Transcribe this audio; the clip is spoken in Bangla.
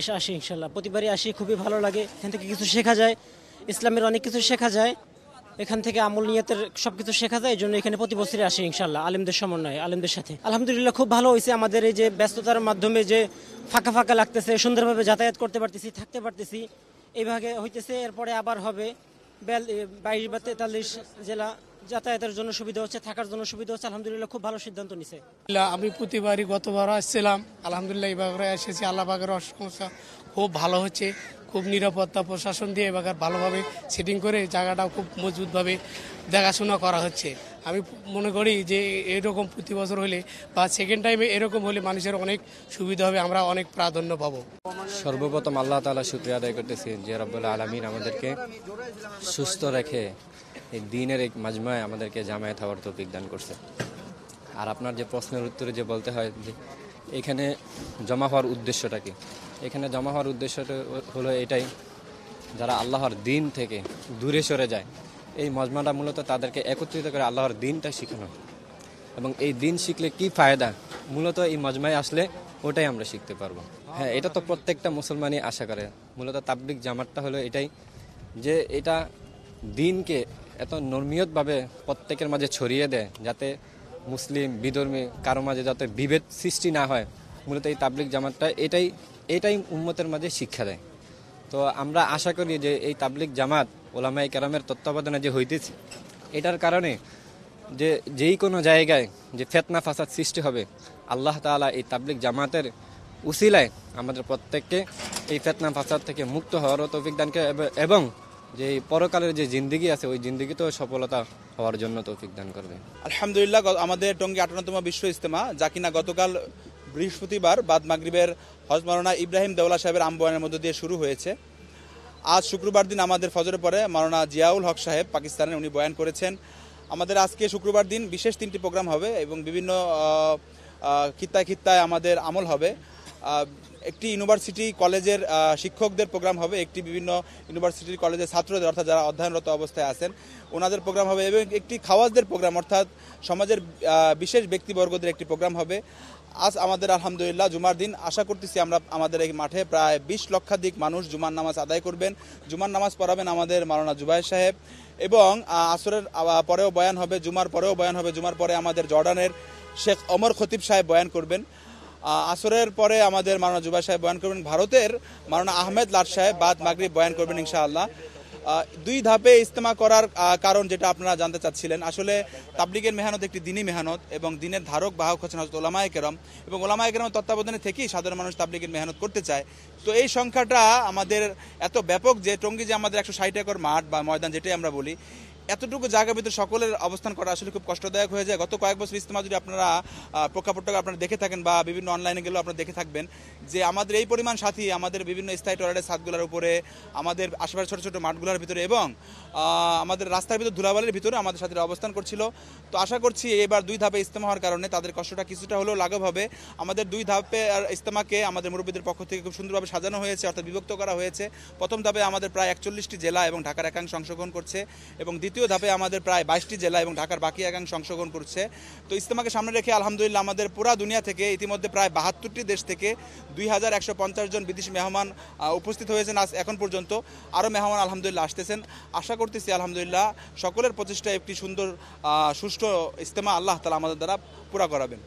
এসে আসি ইনশাল্লাহ, প্রতিবারই আসি, খুবই ভালো লাগে। এখান থেকে কিছু শেখা যায়, ইসলামের অনেক কিছু শেখা যায় এখান থেকে, আমল নিয়তের সবকিছু শেখা যায়। এই জন্য এখানে প্রতি বছরই আসি ইনশাল্লাহ, আলেমদের সমন্বয়ে, আলেমদের সাথে। আলহামদুলিল্লাহ খুব ভালো হয়েছে। আমাদের এই যে ব্যস্ততার মাধ্যমে যে ফাঁকা ফাঁকা লাগতেছে, সুন্দরভাবে যাতায়াত করতে পারতেছি, থাকতে পারতেছি, এইভাবে হইতেছে। এরপরে আবার হবে 22 বা 43 জেলা, যাতায়াতের জন্য সুবিধা হচ্ছে, থাকার জন্য সুবিধা হচ্ছে। আলহামদুলিল্লাহ খুব ভালো সিদ্ধান্ত নিছে। আমি প্রতিবারই গতবার আসছিলাম, আলহামদুলিল্লাহ এবারে এসেছি। আল্লাহ পাকের অসংখ্য খুব ভালো হচ্ছে, খুব নিরাপত্তা প্রশাসন দিয়ে এবার ভালোভাবে সেটিং করে জায়গাটাও খুব মজবুতভাবে দেখাশোনা করা হচ্ছে। আমি মনে করি যে এরকম প্রতি বছর হলে বা সেকেন্ড টাইমে এরকম হলে মানুষের অনেক সুবিধা হবে, আমরা অনেক প্রাধান্য পাবো। সর্বপ্রথম আল্লাহ তাআলা শুকরিয়া আদায় করতেছি যে রব্বুল আলামিন আমাদেরকে সুস্থ রেখে এই দ্বীনের এক মাজমায় আমাদেরকে জামায়াত হওয়ার তৌফিক দান করছে। আর আপনার যে প্রশ্নের উত্তরে যে বলতে হয় যে এখানে জমা হওয়ার উদ্দেশ্যটা কি, এখানে জমা হওয়ার উদ্দেশ্যটা হলো এটাই, যারা আল্লাহর দ্বীন থেকে দূরে সরে যায়, এই মজমাটা মূলত তাদেরকে একত্রিত করে আল্লাহর দ্বীনটা শেখানো। এবং এই দ্বীন শিখলে কি ফায়দা, মূলত এই মজমায় আসলে ওটাই আমরা শিখতে পারবো। হ্যাঁ, এটা তো প্রত্যেকটা মুসলমানই আশা করে। মূলত তাবলিগ জামাতটা হলো এটাই, যে এটা দ্বীনকে এত নর্মিয়তভাবে প্রত্যেকের মাঝে ছড়িয়ে দেয়, যাতে মুসলিম বিধর্মী কারো মাঝে যাতে বিভেদ সৃষ্টি না হয়। মূলত এই তাবলিগ জামাতটা এটাই উম্মতের মাঝে শিক্ষা দেয়। তো আমরা আশা করি যে এই তাবলিগ জামাত ওলামায়ে কেরামের তত্ত্বাবধানে যে হইতেছে, এটার কারণে যে যেই কোনো জায়গায় যে ফিতনা ফাসাদ সৃষ্টি হবে, আল্লাহ তাআলা এই তাবলিগ জামাতের উসিলায় আমাদের প্রত্যেককে এই ফিতনা ফাসাদ থেকে মুক্ত হওয়ার তৌফিক দান করে এবং যে পরকালের যে জিন্দেগি আছে ওই জিন্দেগিতেও সফলতা হওয়ার জন্য তৌফিক দান করবে। আলহামদুলিল্লাহ, আমাদের টঙ্গী 58তম বিশ্ব ইজতেমা, যা কিনা গতকাল বৃহস্পতিবার বাদ মাগরিবের হযরত মাওলানা ইব্রাহিম দেওলা সাহেবের আমবয়ানের মধ্য দিয়ে শুরু হয়েছে। আজ শুক্রবার দিন আমাদের ফজরের পরে মাওলানা জিয়াউল হক সাহেব পাকিস্তানের উনি বয়ান করেছেন। আমাদের আজকে শুক্রবার দিন বিশেষ 3টি প্রোগ্রাম হবে এবং বিভিন্ন খিত্তায় খিত্তায় আমাদের আমল হবে। একটি ইউনিভার্সিটি কলেজের শিক্ষকদের প্রোগ্রাম হবে, একটি বিভিন্ন ইউনিভার্সিটি কলেজের ছাত্রদের অর্থাৎ যারা অধ্যয়নরত অবস্থায় আছেন ওনাদের প্রোগ্রাম হবে, এবং একটি খাওয়াজদের প্রোগ্রাম অর্থাৎ সমাজের বিশেষ ব্যক্তিবর্গদের একটি প্রোগ্রাম হবে। আজ আমাদের আলহামদুলিল্লাহ জুমার দিন, আশা করতেছি আমরা আমাদের এই মাঠে প্রায় 20 লক্ষাধিক মানুষ জুমার নামাজ আদায় করবেন। জুমার নামাজ পড়াবেন আমাদের মাওলানা জুবায়ের সাহেব, এবং আসরের পরেও বয়ান হবে, জুমার পরেও বয়ান হবে। জুমার পরে আমাদের জর্ডানের শেখ ওমর খতিব সাহেব বয়ান করবেন। আসরের পরে আমাদের মাওলানা জুবায়ের সাহেব বয়ান করবেন। ভারতের মাওলানা আহমেদ লাট সাহেব বাদ মাগরিব বয়ান করবেন ইনশাআল্লাহ। 2 ধাপে ইজতেমা করার কারণ যেটা আপনারা জানতে চাচ্ছিলেন, আসলে তাবলিগের মেহনত একটি দ্বীনি মেহনত এবং দ্বীনের ধারক বাহক হচ্ছেন হযরত ওলামায়ে কেরাম, এবং ওলামায়ে কেরামের তত্ত্বাবধানে থেকেই সাধারণ মানুষ তাবলিগের মেহনত করতে চায়। তো এই সংখ্যাটা আমাদের এত ব্যাপক যে টঙ্গী যে আমাদের 160 একর মাঠ বা ময়দান যেটাই আমরা বলি, এতটুকু জায়গার ভিতরে সকলের অবস্থান করা আসলে খুব কষ্টদায়ক হয়ে যায়। গত কয়েক বছর ইজতেমা যদি আপনারা প্রেক্ষাপটটা আপনারা দেখে থাকেন বা বিভিন্ন অনলাইনে গেলেও আপনারা দেখে থাকবেন যে আমাদের এই পরিমাণ সাথী আমাদের বিভিন্ন স্থায়ী টয়লেটের ছাদগুলোর উপরে, আমাদের আশেপাশে ছোটো ছোটো মাঠগুলোর ভিতরে এবং আমাদের রাস্তার ভিতরে ধুলাবালির ভিতরে আমাদের সাথীরা অবস্থান করছিল। তো আশা করছি এবার 2 ধাপে ইজতেমা হওয়ার কারণে তাদের কষ্টটা কিছুটা হলেও লাঘব হবে। আমাদের 2 ধাপে ইজতেমাকে আমাদের মুরব্বীদের পক্ষ থেকে খুব সুন্দরভাবে সাজানো হয়েছে, অর্থাৎ বিভক্ত করা হয়েছে। প্রথম ধাপে আমাদের প্রায় 41টি জেলা এবং ঢাকার একাংশ অংশগ্রহণ করছে, এবং দ্বিতীয় ধাপে আমাদের প্রায় 22টি জেলা এবং ঢাকার বাকি একাংশ অংশগ্রহণ করছে। তো ইজতেমাকে সামনে রেখে আলহামদুলিল্লাহ আমাদের পুরা দুনিয়া থেকে ইতিমধ্যে প্রায় 72টি দেশ থেকে 2150 জন বিদেশি মেহমান উপস্থিত হয়েছেন আজ এখন পর্যন্ত। আরও মেহমান আলহামদুলিল্লাহ আসতেছেন। আশা করতেছি আলহামদুলিল্লাহ সকলের প্রচেষ্টায় একটি সুন্দর সুষ্ঠু ইজতেমা আল্লাহ তাআলা আমাদের দ্বারা পুরা করাবেন।